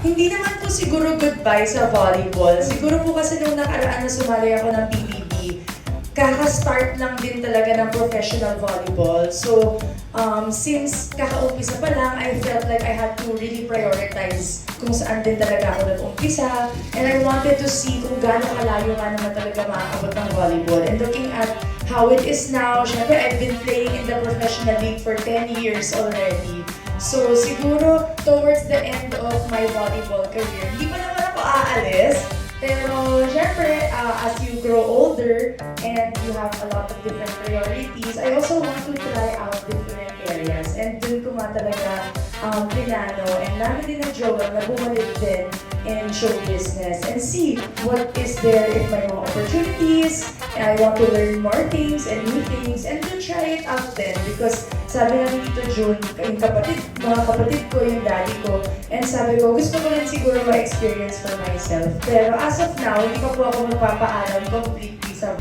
Hindi naman po siguro goodbye sa volleyball. Siguro po kasi nung nakaraan na sumali ako ng PBB, kaka-start lang din talaga ng professional volleyball. So, since kaka-umpisa pa lang, I felt like I had to really prioritize kung saan din talaga ako nag-umpisa. And I wanted to see kung gaano kalayo nga naman talaga makakabot ng volleyball. And looking at how it is now, syempre I've been playing in the professional league for 10 years already. So, siguro, towards the end of my volleyball career, hindi pa naman ako aalis. Pero, syempre, as you grow older and you have a lot of different priorities, I also want to try out different areas. And dun ko nga talaga pinano and namin din ang jowa na bumalik din in show business and see what is there if may mga opportunities. And I want to learn more things and new things and to try it out then because sabi nga ni Tito June, yung mga kapatid ko, yung daddy ko, and sabi ko, gusto ko rin siguro ma-experience for myself. Pero as of now, hindi pa po ako magpapaalam completely sa